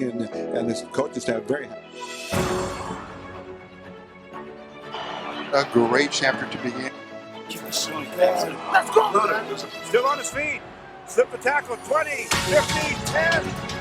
and this coaching staff very happy. A great chapter to begin. Let's go! Still on his feet. Slip the tackle. 20, 15, 10.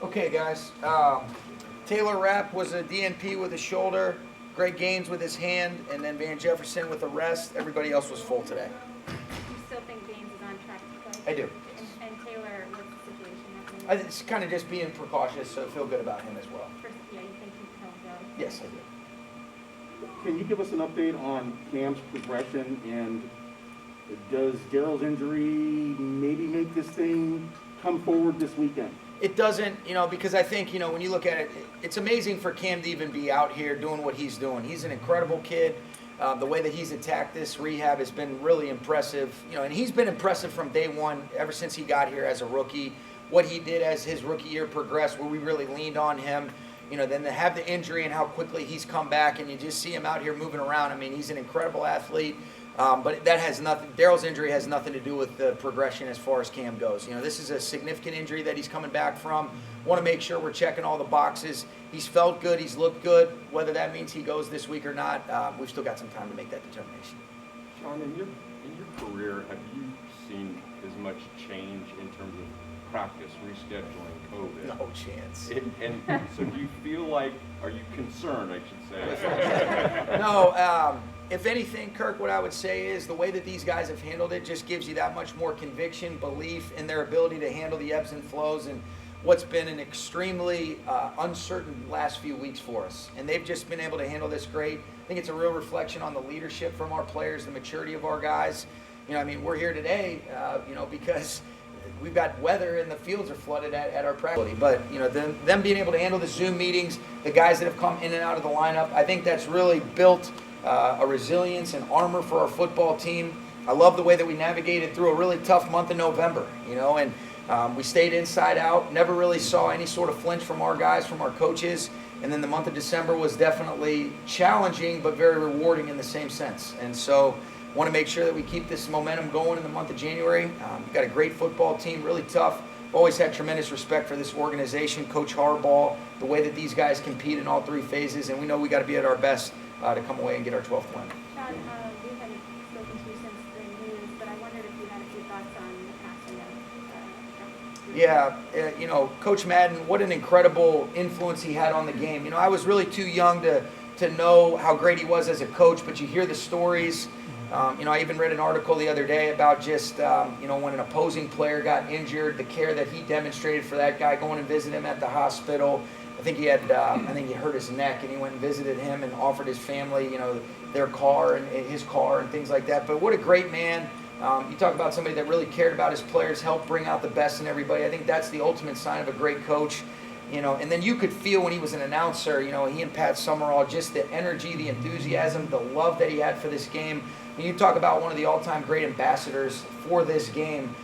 Okay, guys. Taylor Rapp was a DNP with his shoulder, Greg Gaines with his hand, and then Van Jefferson with the rest. Everybody else was full today. You still think Gaines is on track to play? I do. And Taylor, what's the situation? It's kind of just being precautious, so I feel good about him as well. Yeah, you think he'll go? Yes, I do. Can you give us an update on Cam's progression, and does Daryl's injury maybe make this thing come forward this weekend? It doesn't, because I think, when you look at it, it's amazing for Cam to even be out here doing what he's doing. He's an incredible kid. The way that he's attacked this rehab has been really impressive. And he's been impressive from day one, ever since he got here as a rookie. What he did as his rookie year progressed, where we really leaned on him. Then to have the injury and how quickly he's come back, and you just see him out here moving around. I mean, he's an incredible athlete. But that has nothing. Daryl's injury has nothing to do with the progression as far as Cam goes. This is a significant injury that he's coming back from. Want to make sure we're checking all the boxes. He's felt good. He's looked good. Whether that means he goes this week or not, we've still got some time to make that determination. Sean, in your career, have you seen as much change in terms of practice, rescheduling, COVID? No chance. And so do you feel like, are you concerned, I should say? No. If anything, Kirk, what I would say is the way that these guys have handled it just gives you that much more conviction, belief in their ability to handle the ebbs and flows and what's been an extremely uncertain last few weeks for us. And they've just been able to handle this great. I think it's a real reflection on the leadership from our players, the maturity of our guys. We're here today, because we've got weather and the fields are flooded at our practice. But, them being able to handle the Zoom meetings, the guys that have come in and out of the lineup, I think that's really built a resilience and armor for our football team. I love the way that we navigated through a really tough month of November, and we stayed inside out, never really saw any sort of flinch from our guys, from our coaches. And then the month of December was definitely challenging, but very rewarding in the same sense. And so want to make sure that we keep this momentum going in the month of January. We've got a great football team, really tough. Always had tremendous respect for this organization, Coach Harbaugh, the way that these guys compete in all three phases, and we know we got to be at our best to come away and get our 12th win. Sean, we haven't spoken to you since the news, but I wondered if you had a few thoughts on the passing of Yeah, Coach Madden, what an incredible influence he had on the game. I was really too young to know how great he was as a coach, but you hear the stories. I even read an article the other day about just, when an opposing player got injured, the care that he demonstrated for that guy, going and visit him at the hospital. I think he hurt his neck, and he went and visited him and offered his family, their car and his car and things like that. But what a great man. You talk about somebody that really cared about his players, helped bring out the best in everybody. I think that's the ultimate sign of a great coach. And then you could feel when he was an announcer, he and Pat Summerall, just the energy, the enthusiasm, the love that he had for this game. When you talk about one of the all-time great ambassadors for this game,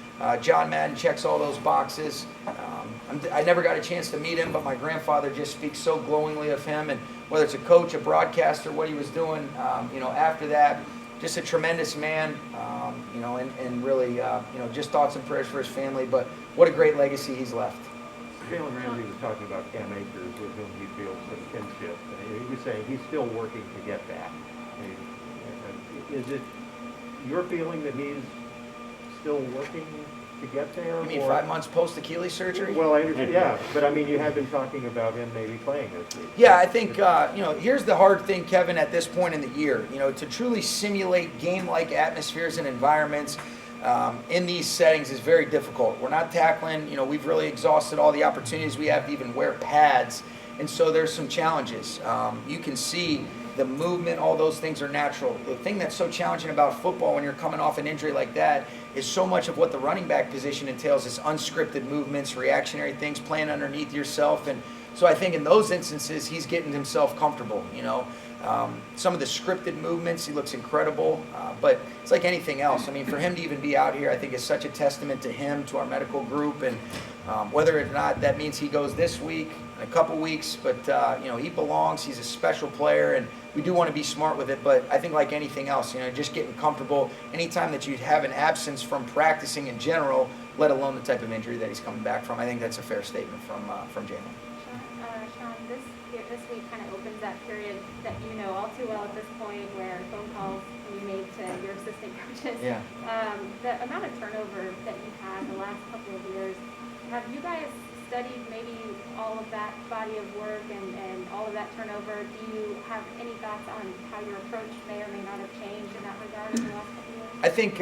John Madden checks all those boxes. I never got a chance to meet him, but my grandfather just speaks so glowingly of him. And whether it's a coach, a broadcaster, what he was doing, after that, just a tremendous man, and really, just thoughts and prayers for his family. But what a great legacy he's left. Jalen Ramsey was talking about Cam Akers, with whom he feels some kinship. And he was saying he's still working to get back. Is it your feeling that he's still working to get there? You mean 5 months post Achilles surgery? Well, I understand, yeah, but I mean, you have been talking about him maybe playing this week. Yeah, I think, here's the hard thing, Kevin, at this point in the year. To truly simulate game-like atmospheres and environments in these settings is very difficult. We're not tackling, we've really exhausted all the opportunities we have to even wear pads. And so there's some challenges. You can see the movement, all those things are natural. The thing that's so challenging about football when you're coming off an injury like that is so much of what the running back position entails is unscripted movements, reactionary things, playing underneath yourself. And so I think in those instances, he's getting himself comfortable, Some of the scripted movements, he looks incredible, but it's like anything else. I mean, for him to even be out here, I think is such a testament to him, to our medical group, and whether or not that means he goes this week, in a couple weeks, but he belongs. He's a special player, and we do want to be smart with it. But I think like anything else, just getting comfortable. Anytime that you have an absence from practicing in general, let alone the type of injury that he's coming back from, I think that's a fair statement from Jalen. Sean, this week kind of opens that period that you know all too well at this point, where phone calls can be made to your assistant coaches. Yeah. The amount of turnover that you've had the last couple of years, have you guys studied maybe all of that body of work and all of that turnover, do you have any thoughts on how your approach may or may not have changed in that regard in the last couple of years? I think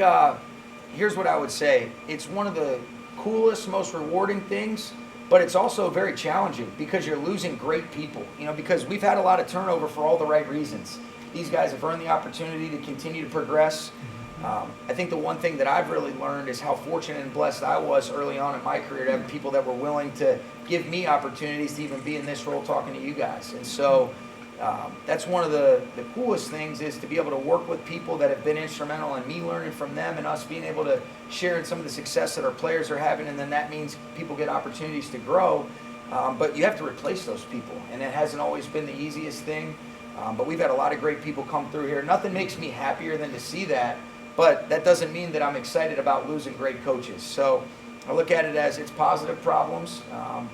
here's what I would say. It's one of the coolest, most rewarding things, but it's also very challenging because you're losing great people. Because we've had a lot of turnover for all the right reasons. These guys have earned the opportunity to continue to progress. I think the one thing that I've really learned is how fortunate and blessed I was early on in my career to have people that were willing to give me opportunities to even be in this role talking to you guys. And so that's one of the coolest things, is to be able to work with people that have been instrumental in me learning from them and us being able to share in some of the success that our players are having, and then that means people get opportunities to grow. But you have to replace those people, and it hasn't always been the easiest thing. But we've had a lot of great people come through here. Nothing makes me happier than to see that, but that doesn't mean that I'm excited about losing great coaches. So I look at it as it's positive problems,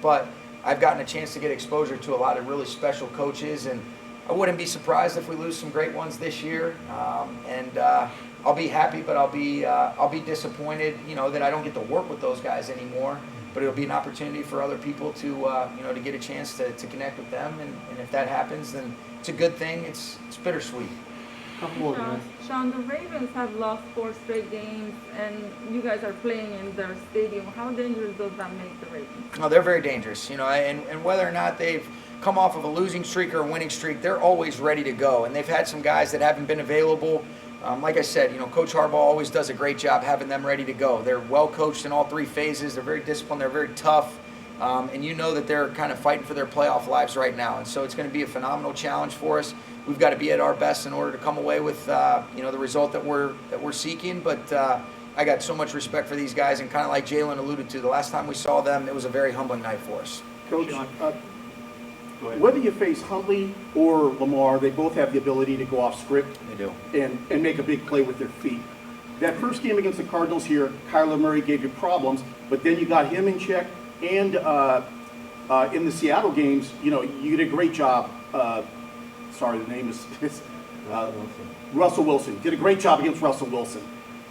but I've gotten a chance to get exposure to a lot of really special coaches, and I wouldn't be surprised if we lose some great ones this year. And I'll be happy, but I'll be disappointed, that I don't get to work with those guys anymore. But it'll be an opportunity for other people to, to get a chance to connect with them. And if that happens, then it's a good thing. It's bittersweet. Sean, the Ravens have lost 4 straight games, and you guys are playing in their stadium. How dangerous does that make the Ravens? No, they're very dangerous, and whether or not they've come off of a losing streak or a winning streak, they're always ready to go. And they've had some guys that haven't been available. Like I said, Coach Harbaugh always does a great job having them ready to go. They're well coached in all 3 phases. They're very disciplined. They're very tough. And that they're kind of fighting for their playoff lives right now. And so it's going to be a phenomenal challenge for us. We've got to be at our best in order to come away with, the result that we're seeking. But I got so much respect for these guys, and kind of like Jalen alluded to, the last time we saw them, it was a very humbling night for us. Coach, whether you face Huntley or Lamar, they both have the ability to go off script. They do. And make a big play with their feet. That first game against the Cardinals here, Kyler Murray gave you problems, but then you got him in check. And in the Seattle games, you did a great job. Sorry, the name is Russell Wilson. Did a great job against Russell Wilson.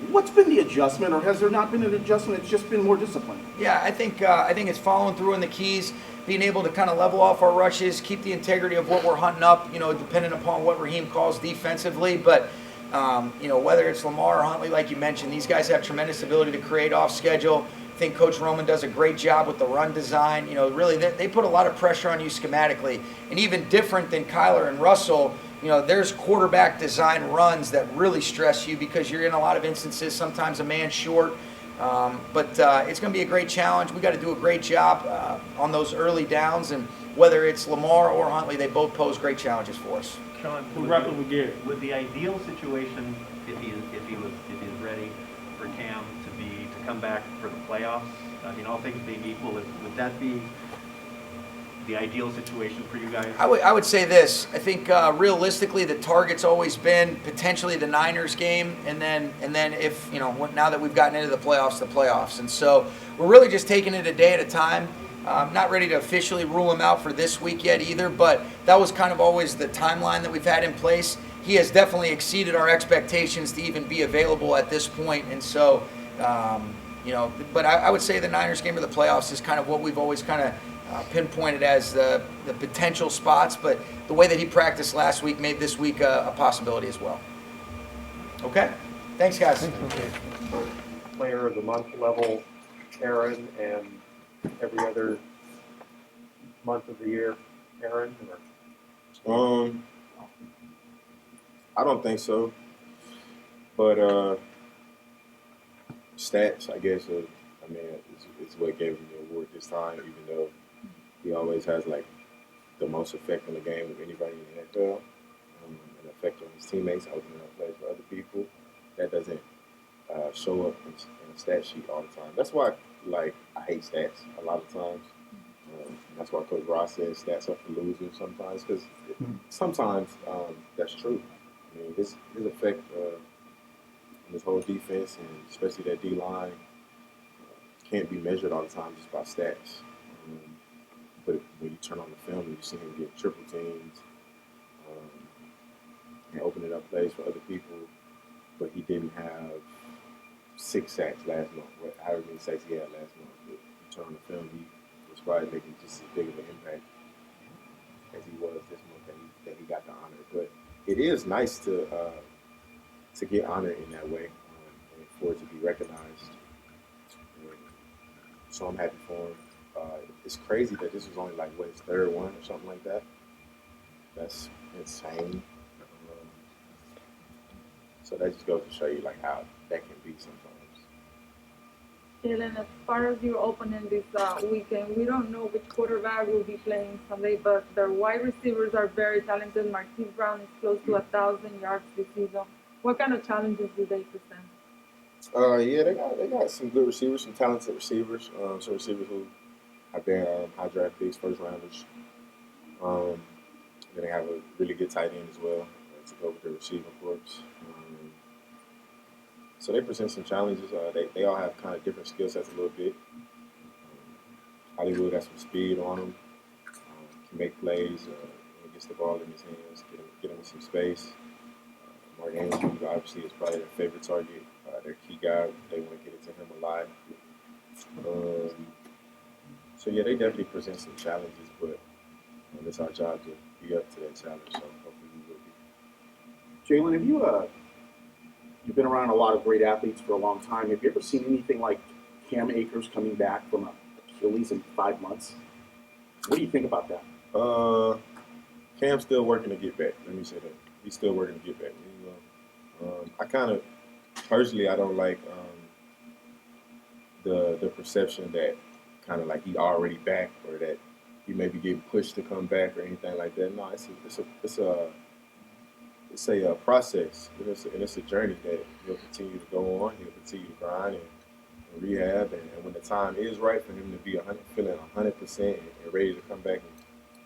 What's been the adjustment, or has there not been an adjustment? It's just been more discipline. Yeah, I think it's following through in the keys, being able to kind of level off our rushes, keep the integrity of what we're hunting up, depending upon what Raheem calls defensively. But, whether it's Lamar or Huntley, like you mentioned, these guys have tremendous ability to create off schedule. I think Coach Roman does a great job with the run design. Really, they put a lot of pressure on you schematically. And even different than Kyler and Russell, there's quarterback design runs that really stress you because you're in a lot of instances, sometimes a man short. But it's going to be a great challenge. We got to do a great job on those early downs. And whether it's Lamar or Huntley, they both pose great challenges for us. Sean, with the ideal situation, if he's ready for Cam to come back for the playoffs, all things being equal, would that be the ideal situation for you guys? I would say this. I think realistically, the target's always been potentially the Niners game, and then if now that we've gotten into the playoffs, and so we're really just taking it a day at a time. Not ready to officially rule him out for this week yet either, but that was kind of always the timeline that we've had in place. He has definitely exceeded our expectations to even be available at this point, and so but I would say the Niners game of the playoffs is kind of what we've always kind of pinpointed as the potential spots, but the way that he practiced last week made this week a possibility as well. Okay? Thanks, guys. Player of the month level, Aaron, and every other month of the year, Aaron? I don't think so. But stats, I guess, it's what gave him the award this time, even though he always has, the most effect on the game of anybody in the NFL, and effect on his teammates, opening up plays for other people. That doesn't show up in a stat sheet all the time. That's why, I hate stats a lot of times. That's why Coach Ross says stats are for losers sometimes, because sometimes that's true. His effect on this whole defense, and especially that D-line, can't be measured all the time just by stats. But when you turn on the film, you see him get triple teams and opening up plays for other people. But he didn't have 6 sacks last month, however many sacks he had last month. But you turn on the film, he was probably making just as big of an impact as he was this month that he got the honor. But it is nice to get honored in that way and for it to be recognized. And so I'm happy for him. It's crazy that this was only like his third one or something like that. That's insane. So that just goes to show you like how that can be sometimes. Jalen, as far as your opening this weekend, we don't know which quarterback will be playing Sunday, but their wide receivers are very talented. Marquise Brown is close to 1,000 yards this season. What kind of challenges do they present? Yeah, they got some good receivers, some talented receivers, some receivers who have been high draft picks, first rounders. Then they have a really good tight end as well to go with their receiving corps. So they present some challenges. They all have kind of different skill sets a little bit. Hollywood got some speed on him, can make plays, gets the ball in his hands, get him in some space. Mark Andrews obviously is probably their favorite target, their key guy. They want to get it to him a lot. So yeah, they definitely present some challenges, but it's our job to be up to that challenge. So hopefully we will be. Jalen, have you you've been around a lot of great athletes for a long time. Have you ever seen anything like Cam Akers coming back from Achilles in 5 months? What do you think about that? Cam's still working to get back. Let me say that. He's still working to get back. I kind of, personally, I don't like the perception that kind of like he already back or that he may be getting pushed to come back or anything like that. No, it's a process, and it's a journey that he'll continue to go on. He'll continue to grind and rehab, and when the time is right for him to be feeling 100% and ready to come back and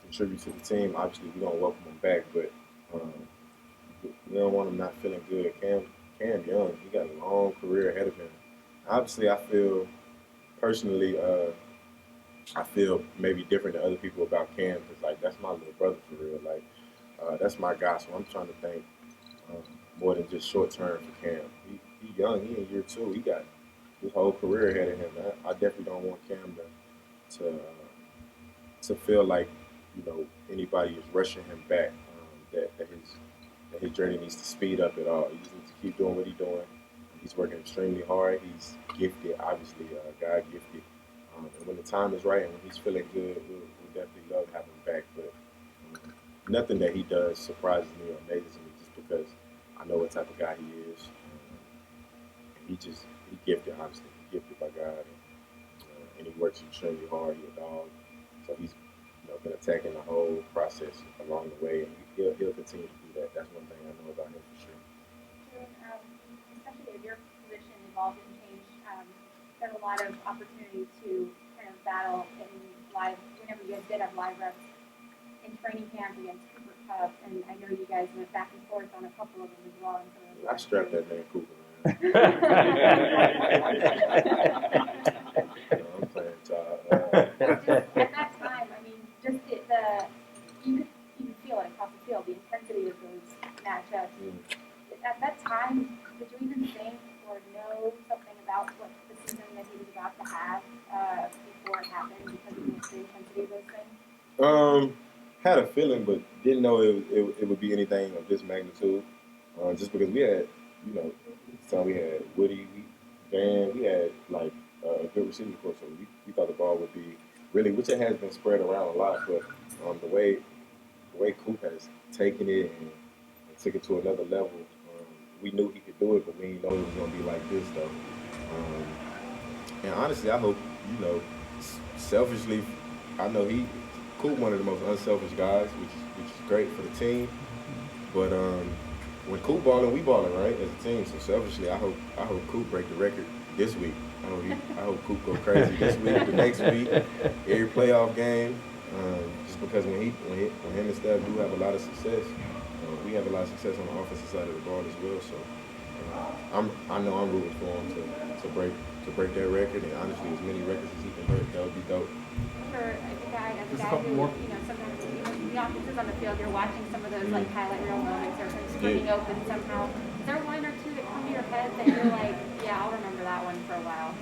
contribute to the team, obviously we don't welcome him back, but we don't want him not feeling good. Cam young, he got a long career ahead of him. Obviously, I feel personally, I feel maybe different than other people about Cam because like that's my little brother for real. Like that's my guy, so I'm trying to think more than just short term for Cam. He young, he in year 2. He got his whole career ahead of him. I definitely don't want Cam to feel like anybody is rushing him back. That his journey needs to speed up at all. He just needs to keep doing what he's doing. He's working extremely hard. He's gifted, obviously, God gifted. And when the time is right and when he's feeling good, we'll definitely love to have him back. But nothing that he does surprises me or amazes me just because I know what type of guy he is. And he gifted, obviously. He's gifted by God. And he works extremely hard. He's a dog. So he's been attacking the whole process along the way. And he'll continue to do that. That's one thing I know about him for sure. Especially as your position evolved and changed, there's a lot of opportunity to kind of battle in live, whenever you guys did have live reps in training camp against Cooper Kupp, and I know you guys went back and forth on a couple of them as well. I strapped that man Cooper, man. I'm playing At that time, I mean, just you could feel it across the field, the intensity of those matchups. At that time, did you even think or know something about what the season that he was about to have before it happened because of the intensity of those things? Had a feeling, but didn't know it would be anything of this magnitude. Just because we had, so we had Woody, we had like a good receiving corps, so we thought the ball would be really, which it has been spread around a lot, but the way Coop has taken it and took it to another level, we knew he could do it, but we didn't know it was going to be like this, though. And honestly, I hope, selfishly, I know Coop one of the most unselfish guys, which is great for the team. But when Coop balling, we balling, right, as a team. So selfishly, I hope Coop break the record this week. I hope Coop go crazy this week, the next week, every playoff game. Just because when him and Steph do have a lot of success, we have a lot of success on the offensive side of the ball as well. So I know I'm rooting for him to break that record, and honestly, as many records as he can break, that would be dope. For a guy who, sometimes the offenses on the field, you're watching some of those like highlight reel moments or him springing open somehow. Is there one or two that come to your head that you're like, yeah, I'll remember that one for a while?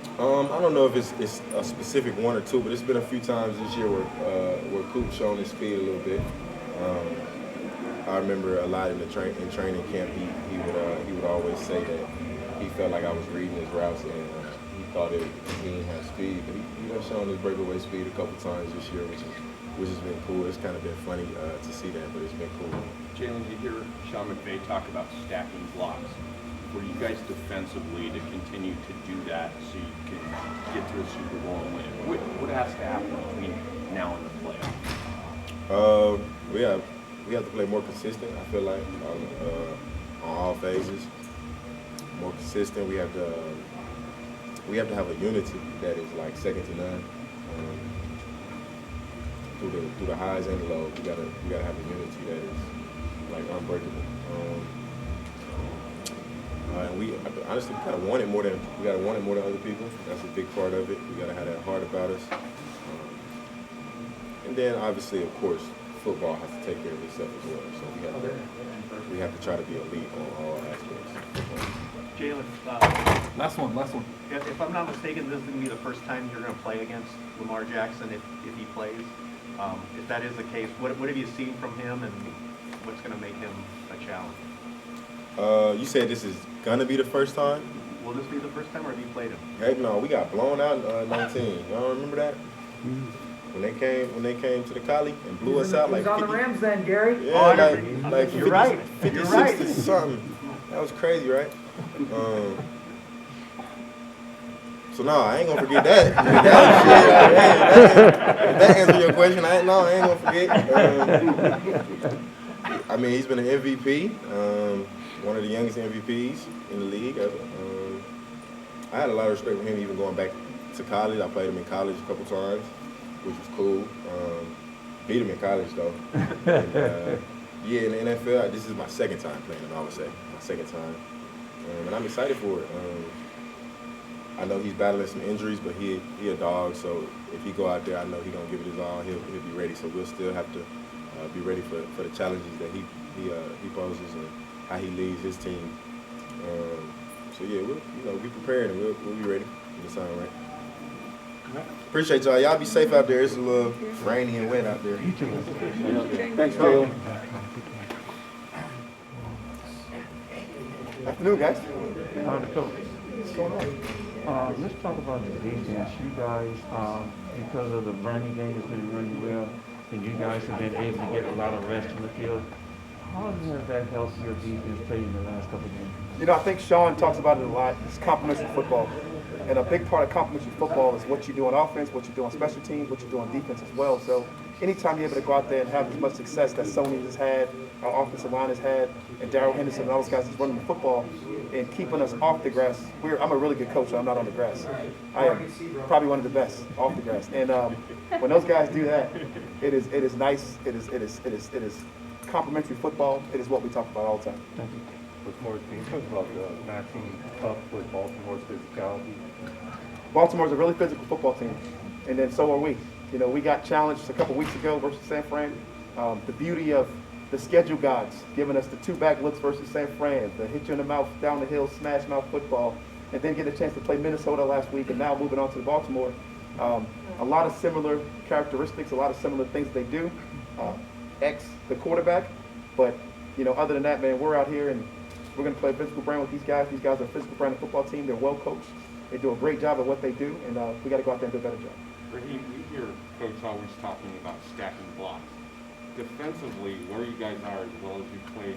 I don't know if it's a specific one or two, but it's been a few times this year where Coop's shown his speed a little bit. I remember a lot in training camp. He would always say that he felt like I was reading his routes and he thought he didn't have speed, but he has shown his breakaway speed a couple times this year, which has been cool. It's kind of been funny to see that, but it's been cool. Jalen, you hear Sean McVay talk about stacking blocks. For you guys defensively to continue to do that so you can get to a Super Bowl and win, what has to happen between now and the playoffs? We have to play more consistent, I feel like, on all phases. More consistent. We have to have a unity that is like second to none. Through the highs and the lows, we gotta have a unity that is like unbreakable. And we honestly kind of want it more than other people. That's a big part of it. We gotta have that heart about us. And then obviously, of course, football has to take care of itself as well. So we have to try to be elite on all aspects. Jalen, Last one. if I'm not mistaken, this is going to be the first time you're going to play against Lamar Jackson if he plays. If that is the case, what have you seen from him, and what's going to make him a challenge? You said this is gonna be the first time? Will this be the first time, or have you played him? Heck no, we got blown out in 19. Y'all remember that? When they came to the Cali and blew us out like 50, on the Rams then, Gary. Yeah, like 50, You're right. 56 You're right. to something. That was crazy, right? So no, I ain't gonna forget that. That answer your question. I ain't gonna forget. I mean, he's been an MVP, one of the youngest MVPs in the league. I had a lot of respect for him even going back to college. I played him in college a couple times, which was cool. Beat him in college though. And, yeah, in the NFL, this is my second time playing him, I would say. My second time. And I'm excited for it. I know he's battling some injuries, but he a dog, so if he go out there, I know he's going to give it his all. He'll be ready, so we'll still have to be ready for the challenges that he poses and how he leads his team. So yeah, we'll be prepared and we'll be ready when the time right. Appreciate y'all. Y'all be safe out there. It's a little rainy and wet out there. Thanks, Jalen. Afternoon, guys. Coach, what's going on? Let's talk about the defense. You guys, because of the running game has been running well, and you guys have been able to get a lot of rest in the field. How has that helped your defense play in the last couple of games? You know, I think Sean talks about it a lot. It's complementary football. And a big part of complementary football is what you do on offense, what you do on special teams, what you do on defense as well. So anytime you're able to go out there and have as much success that Sony has had, our offensive line has had, and Darrell Henderson and all those guys that's running the football and keeping us off the grass. I'm a really good coach. I'm not on the grass. I am probably one of the best off the grass. And when those guys do that, it is nice. It is complementary football. It is what we talk about all the time. Thank you. With more things, talk about the matching up with Baltimore's physicality. Baltimore's a really physical football team, and then so are we. You know, we got challenged a couple weeks ago versus San Fran. The beauty of the schedule gods giving us the two-back looks versus San Fran, the hit you in the mouth, down the hill, smash mouth football, and then get a chance to play Minnesota last week, and now moving on to Baltimore. A lot of similar characteristics, a lot of similar things they do. The quarterback, but you know, other than that, man, we're out here and we're going to play a physical brand with these guys. These guys are a physical brand of football team. They're well coached. They do a great job at what they do, and we got to go out there and do a better job. Raheem, we hear Coach always talking about stacking blocks. Defensively, where you guys are as well as you play,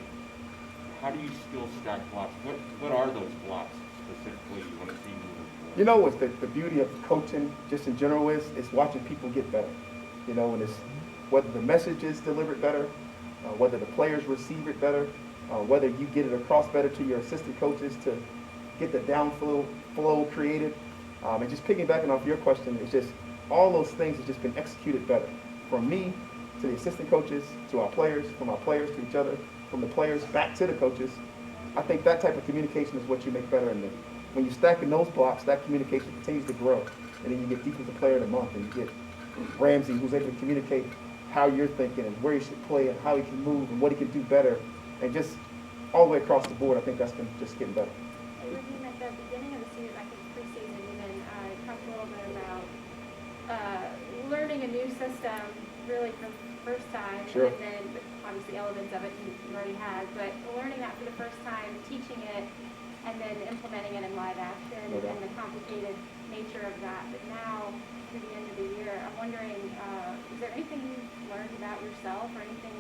how do you still stack blocks? What are those blocks specifically you want to see moving forward? You know what's the beauty of coaching just in general is watching people get better. You know, and it's whether the message is delivered better, whether the players receive it better, whether you get it across better to your assistant coaches to get the downflow created. And just piggybacking off your question, it's just all those things have just been executed better. From me to the assistant coaches, to our players, from our players to each other, from the players back to the coaches. I think that type of communication is what you make better. And when you stack in those blocks, that communication continues to grow. And then you get defensive player of the month, and you get Ramsey, who's able to communicate how you're thinking and where he should play and how he can move and what he can do better. And just all the way across the board, I think that's been just getting better. learning a new system really for the first time, Sure. and then obviously elements of it you already had, but learning that for the first time, teaching it, and then implementing it in live action, No doubt. and the complicated nature of that. But now, through the end of the year, I'm wondering, is there anything you learned about yourself, or anything,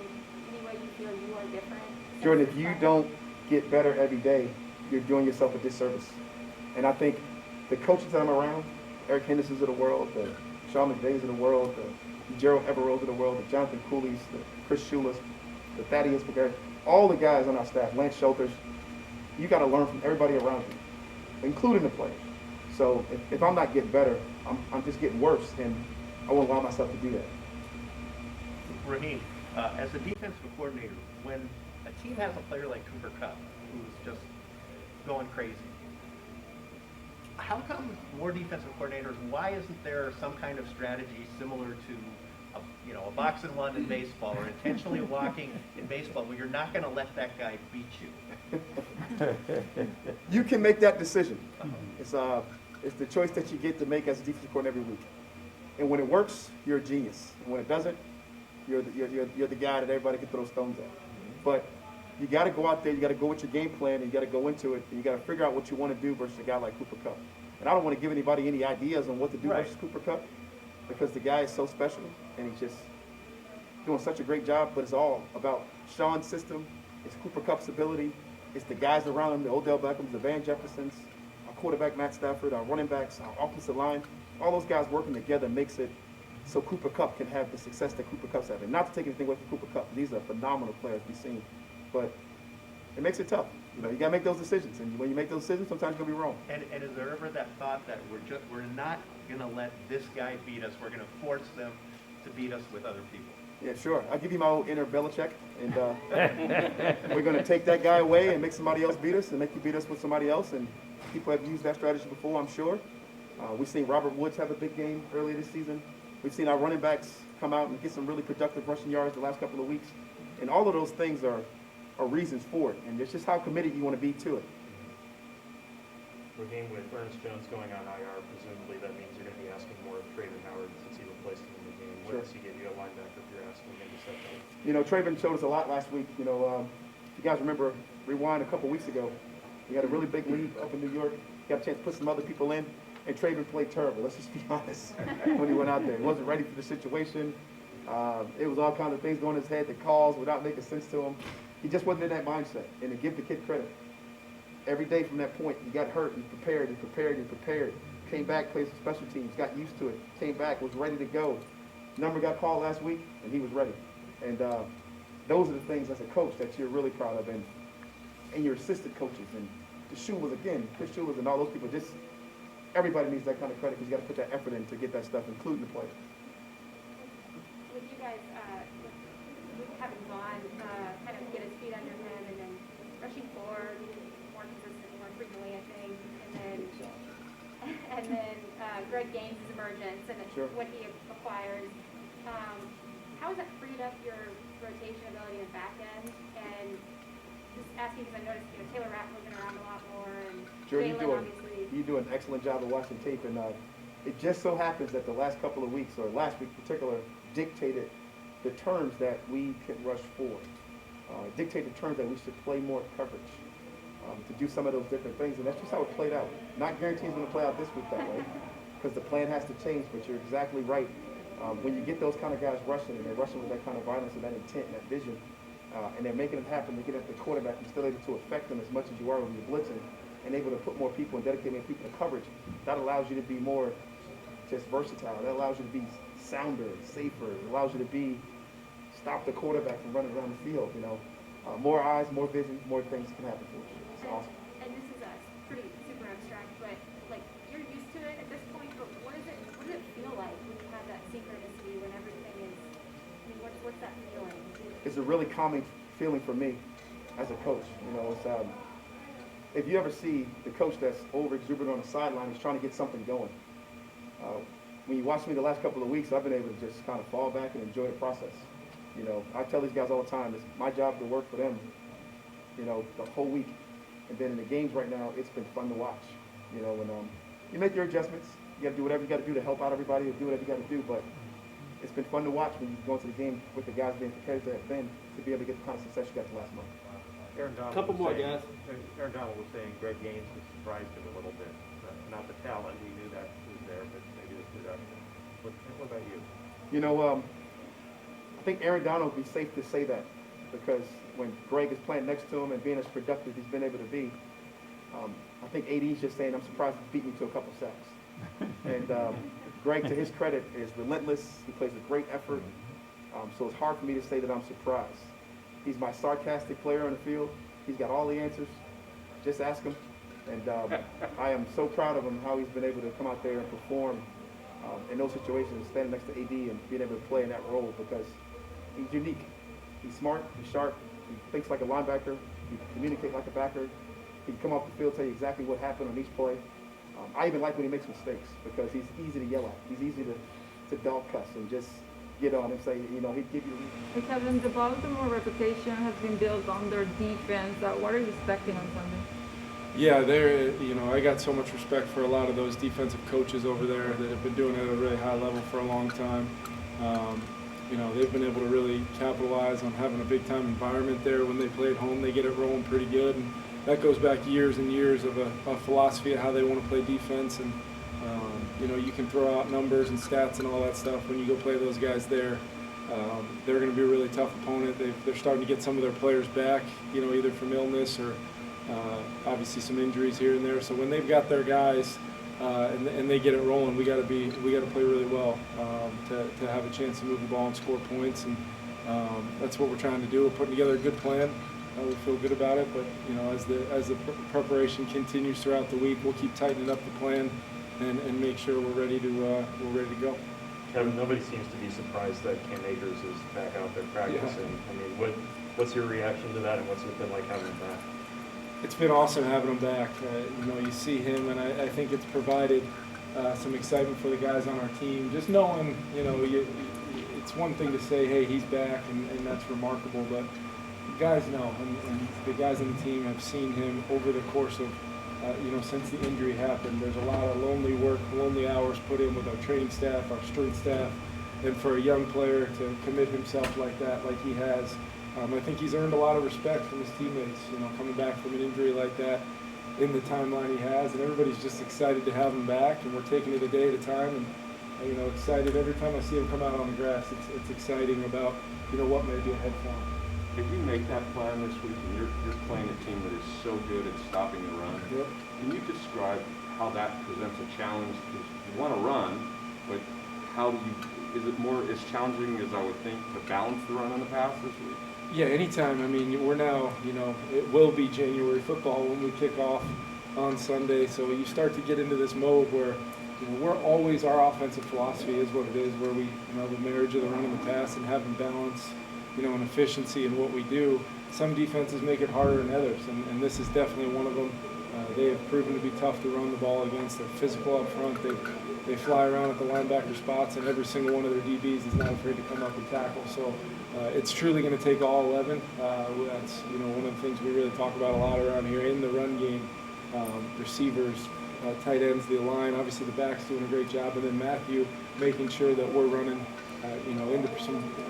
any way you feel you are different? since Jordan, if this you time? don't get better every day, you're doing yourself a disservice. And I think the coaches that I'm around, Eric Henderson's of the world, the Sean McVay's of the world, the Gerald Evero's of the world, the Jonathan Cooley's, the Chris Shula's, the Thaddeus McGarrett, all the guys on our staff, Lance Schulters, you got to learn from everybody around you, including the players. So if I'm not getting better, I'm just getting worse, and I won't allow myself to do that. Raheem, as a defensive coordinator, when a team has a player like Cooper Kupp, who's just going crazy, how come more defensive coordinators, why isn't there some kind of strategy similar to a box and one in baseball, or intentionally walking in baseball, where you're not going to let that guy beat you? You can make that decision. It's the choice that you get to make as a defensive coordinator every week. And when it works, you're a genius. And when it doesn't, you're the guy that everybody can throw stones at. But you got to go out there, you got to go with your game plan, and you got to go into it, and you got to figure out what you want to do versus a guy like Cooper Kupp. And I don't want to give anybody any ideas on what to do versus Cooper Kupp, because the guy is so special, and he's just doing such a great job. But it's all about Sean's system, it's Cooper Kupp's ability, it's the guys around him, the Odell Beckhams, the Van Jeffersons, our quarterback Matt Stafford, our running backs, our offensive line. All those guys working together makes it so Cooper Kupp can have the success that Cooper Kupp's having. Not to take anything away from Cooper Kupp. These are phenomenal players we've seen. But it makes it tough. You got to make those decisions. And when you make those decisions, sometimes you're going to be wrong. And is there ever that thought that we're not going to let this guy beat us, we're going to force them to beat us with other people? Yeah, sure. I'll give you my old inner Belichick. And we're going to take that guy away and make somebody else beat us and make you beat us with somebody else. And people have used that strategy before, I'm sure. We've seen Robert Woods have a big game earlier this season. We've seen our running backs come out and get some really productive rushing yards the last couple of weeks. And all of those things are reasons for it. And it's just how committed you want to be to it. Raheem, with Ernest Jones going on IR, presumably that means you're going to be asking more of Traven Howard since he replaced him in the game. What does he give you a linebacker if you're asking him to step up? Traven showed us a lot last week. If you guys remember, rewind a couple weeks ago, he had a really big lead up in New York. He got a chance to put some other people in, and Traven played terrible. Let's just be honest. When he went out there, he wasn't ready for the situation. It was all kinds of things going in his head, the calls without making sense to him. He just wasn't in that mindset. And to give the kid credit, every day from that point, he got hurt and prepared and prepared and prepared. Came back, played some special teams, got used to it. Came back, was ready to go. Number got called last week, and he was ready. And those are the things as a coach that you're really proud of, and your assistant coaches and the Shulas again, Chris Shulas and all those people. Just everybody needs that kind of credit because you got to put that effort in to get that stuff, including the players. With you guys, with having Vaughn kind of get his feet under him, and then rushing forward more consistently, more frequently, I think, and then Greg Gaines' emergence and what he acquires. How has that freed up your rotation ability in back end? And just asking because I noticed Taylor Rapp moving around a lot more, and Jordan, Jalen obviously. you do an excellent job of watching tape, and it just so happens that the last couple of weeks, or last week in particular, dictated the terms that we could rush forward. Dictated the terms that we should play more coverage, to do some of those different things, and that's just how it played out. Not guaranteed it's going to play out this week that way, because the plan has to change, but you're exactly right. When you get those kind of guys rushing, and they're rushing with that kind of violence and that intent and that vision, and they're making it happen to get at the quarterback and still able to affect them as much as you are when you're blitzing, and able to put more people and dedicate more people to coverage, that allows you to be more just versatile. That allows you to be sounder, safer. It allows you to stop the quarterback from running around the field, More eyes, more vision, more things can happen for you. It's awesome. And this is pretty super abstract, but you're used to it at this point, but what does it feel like when you have that synchronicity, when everything is, what's that feeling? It's a really calming feeling for me as a coach. It's if you ever see the coach that's over exuberant on the sideline, he's trying to get something going. When you watch me the last couple of weeks, I've been able to just kind of fall back and enjoy the process. I tell these guys all the time, it's my job to work for them, the whole week. And then in the games right now, it's been fun to watch. When you make your adjustments, You got to do whatever you got to do to help out everybody, or do whatever you got to do. But it's been fun to watch when you go into the game with the guys being prepared to have been to be able to get the kind of success you got the last month. Aaron Donald Couple more, saying, guys. Aaron Donald was saying Greg Gaines has surprised him a little bit. Not the talent, he knew that was there, but maybe the production. What about you? You know, I think Aaron Donald would be safe to say that, because when Greg is playing next to him and being as productive as he's been able to be, I think AD's just saying, I'm surprised he beat me to a couple sacks. And Greg, to his credit, is relentless. He plays with great effort. So it's hard for me to say that I'm surprised. He's my sarcastic player on the field. He's got all the answers. Just ask him. And I am so proud of him, how he's been able to come out there and perform in those situations, standing next to AD and being able to play in that role, because he's unique. He's smart, he's sharp, he thinks like a linebacker, he can communicate like a backer. He can come off the field, tell you exactly what happened on each play. I even like when he makes mistakes, because he's easy to yell at. He's easy to dog cuss and just get on and say, you know, he'd give you. Hey Kevin, the Baltimore reputation has been built on their defense. What are you expecting on Sunday? Yeah, I got so much respect for a lot of those defensive coaches over there that have been doing it at a really high level for a long time. They've been able to really capitalize on having a big-time environment there. When they play at home, they get it rolling pretty good. And that goes back years and years of a philosophy of how they want to play defense. And, you can throw out numbers and stats and all that stuff. When you go play those guys there, they're going to be a really tough opponent. They're starting to get some of their players back, either from illness or obviously some injuries here and there. So when they've got their guys and they get it rolling, we got to play really well to have a chance to move the ball and score points. And that's what we're trying to do. We're putting together a good plan. We feel good about it, but as the preparation continues throughout the week, we'll keep tightening up the plan and make sure we're ready to go. Kevin, nobody seems to be surprised that Cam Akers is back out there practicing. Yeah. I mean, what's your reaction to that, and what's it been like having him back? It's been awesome having him back. You see him, and I think it's provided some excitement for the guys on our team. Just knowing, it's one thing to say, hey, he's back, and that's remarkable, but guys know, and the guys on the team have seen him over the course of, since the injury happened. There's a lot of lonely hours put in with our training staff, our strength staff, and for a young player to commit himself like that, like he has, I think he's earned a lot of respect from his teammates, coming back from an injury like that in the timeline he has, and everybody's just excited to have him back, and we're taking it a day at a time, and excited every time I see him come out on the grass. It's exciting about, what may be ahead for him. If you make that plan this week and you're playing a team that is so good at stopping the run, yep. Can you describe how that presents a challenge? Because you want to run, but is it more as challenging as I would think to balance the run and the pass this week? Yeah, anytime. I mean, we're now, it will be January football when we kick off on Sunday. So you start to get into this mode where, our offensive philosophy is what it is, where we, the marriage of the run and the pass and having balance, and efficiency in what we do. Some defenses make it harder than others, and this is definitely one of them. They have proven to be tough to run the ball against. They're physical up front. They fly around at the linebacker spots, and every single one of their DBs is not afraid to come up and tackle. So it's truly going to take all 11. That's one of the things we really talk about a lot around here in the run game. Receivers, tight ends, the line, obviously the back's doing a great job, and then Matthew making sure that we're running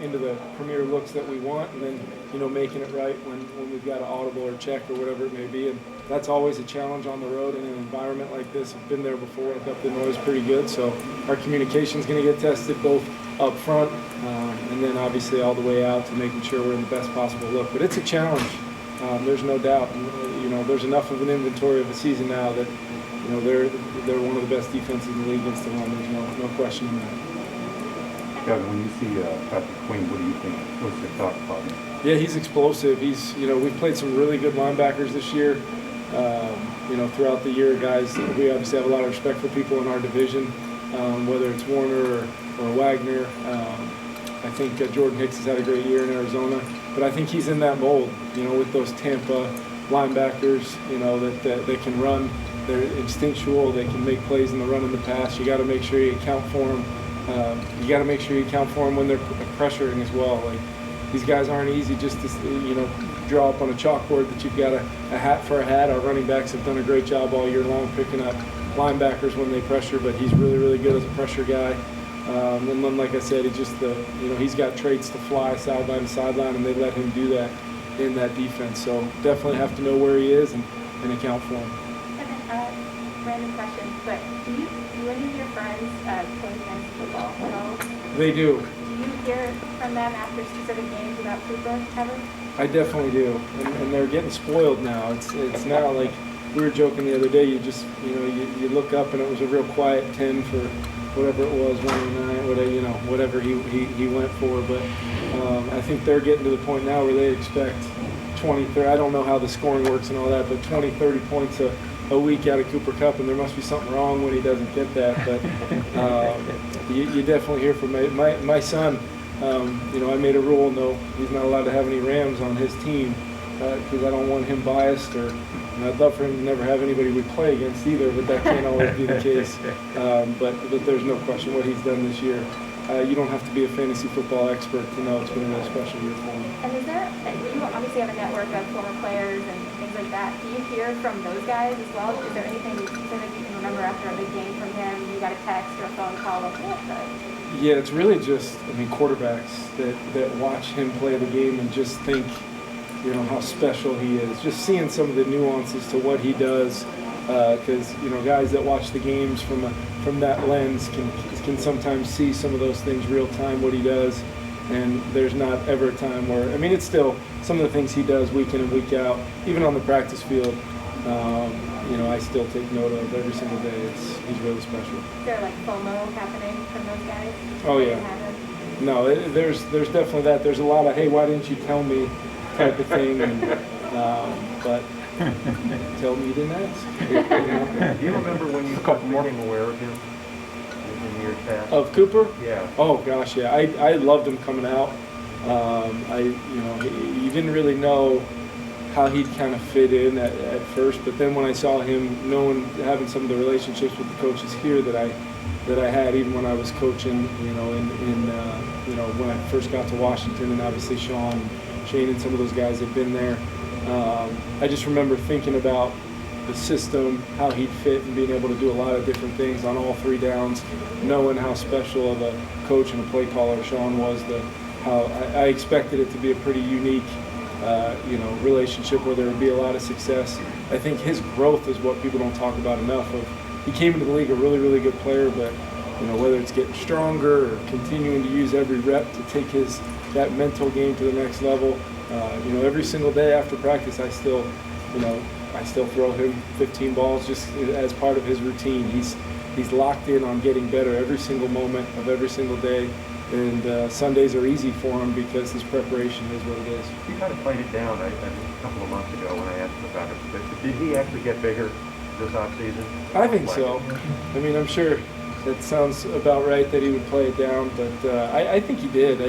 into the premier looks that we want, and then making it right when we've got an audible or check or whatever it may be. And that's always a challenge on the road in an environment like this. I've been there before. I've got the noise pretty good, so our communication is going to get tested both up front and then obviously all the way out to making sure we're in the best possible look. But it's a challenge. There's no doubt. And, there's enough of an inventory of a season now that they're one of the best defenses in the league against the run. There's no question in that. Kevin, when you see Patrick Queen, what do you think? What's your thoughts about him? Yeah, he's explosive. He's, we've played some really good linebackers this year. Throughout the year, guys, we obviously have a lot of respect for people in our division, whether it's Warner or Wagner. I think Jordan Hicks has had a great year in Arizona, but I think he's in that mold, with those Tampa linebackers, that can run. They're instinctual. They can make plays in the run and the pass. You got to make sure you account for them. You got to make sure you account for them when they're pressuring as well. Like, these guys aren't easy just to, draw up on a chalkboard that you've got a hat for a hat. Our running backs have done a great job all year long picking up linebackers when they pressure, but he's really, really good as a pressure guy. And then, like I said, he's got traits to fly sideline to sideline, and they let him do that in that defense. So definitely have to know where he is and account for him. Random question, but do any of your friends play fantasy football at all? They do. Do you hear from them after specific games about Cooper ever? I definitely do, and they're getting spoiled now. It's now like we were joking the other day. You just you look up and it was a real quiet 10 for whatever it was, 109, whatever he went for. But I think they're getting to the point now where they expect 20, 30. I don't know how the scoring works and all that, but 20, 30 points a week out of Cooper Kupp, and there must be something wrong when he doesn't get that. But you definitely hear from my son. I made a rule, no, he's not allowed to have any Rams on his team because I don't want him biased, and I'd love for him to never have anybody we play against either, but that can't always be the case. But there's no question what he's done this year. You don't have to be a fantasy football expert to know it's been a really special year for him. And you obviously have a network of former players and things like that. Do you hear from those guys as well? Is there anything specific you can remember after a big game from him? You got a text or a phone call? Like, what the? Yeah, it's really just, quarterbacks that watch him play the game and just think, how special he is. Just seeing some of the nuances to what he does, because guys that watch the games from that lens can sometimes see some of those things real time, what he does, and there's not ever a time where, it's still some of the things he does week in and week out, even on the practice field, I still take note of every single day. He's really special. Is there like FOMO happening from those guys? Oh yeah. No, there's definitely that. There's a lot of, hey, why didn't you tell me type of thing, and, but tell me you didn't ask. Do you remember when you became aware of him in years past? Of Cooper? Yeah. Oh gosh, yeah. I loved him coming out. You didn't really know how he'd kind of fit in at first, but then when I saw him, having some of the relationships with the coaches here that I had, even when I was coaching, when I first got to Washington, and obviously Shane and some of those guys have been there. I just remember thinking about the system, how he'd fit, and being able to do a lot of different things on all three downs, knowing how special of a coach and a play caller Sean was, how I expected it to be a pretty unique relationship where there would be a lot of success. I think his growth is what people don't talk about enough. He came into the league a really, really good player, but whether it's getting stronger or continuing to use every rep to take that mental game to the next level. Every single day after practice, I still throw him 15 balls just as part of his routine. He's locked in on getting better every single moment of every single day. And Sundays are easy for him because his preparation is what it is. He kind of played it down a couple of months ago when I asked him about it. But did he actually get bigger this offseason? I think so. I'm sure that sounds about right that he would play it down, but I think he did.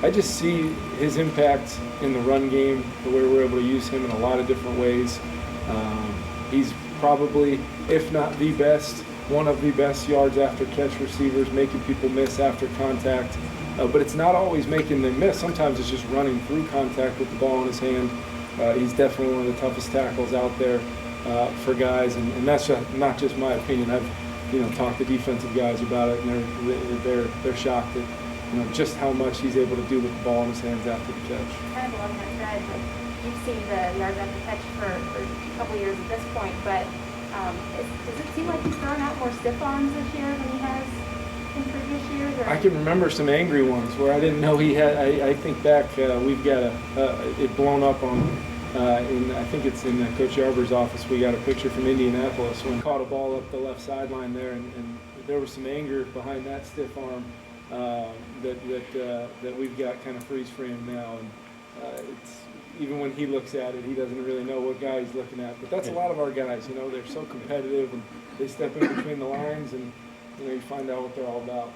I just see his impact in the run game, the way we're able to use him in a lot of different ways. He's probably, if not the best, one of the best yards after catch receivers, making people miss after contact. But it's not always making them miss. Sometimes it's just running through contact with the ball in his hand. He's definitely one of the toughest tackles out there for guys, and that's not just my opinion. I've talked to defensive guys about it, and they're shocked at just how much he's able to do with the ball in his hands after the catch. Kind of along that thread, but you've seen the yards after catch for a couple years at this point, but does it seem like he's throwing out more stiff arms this year than he has in previous years? Or? I can remember some angry ones where I didn't know he had. I think back, we've got it blown up on. I think it's in Coach Yarber's office. We got a picture from Indianapolis when he caught a ball up the left sideline there, and there was some anger behind that stiff arm that we've got kind of freeze framed now. And it's even when he looks at it, he doesn't really know what guy he's looking at. But that's a lot of our guys. They're so competitive and they step in between the lines, and you find out what they're all about.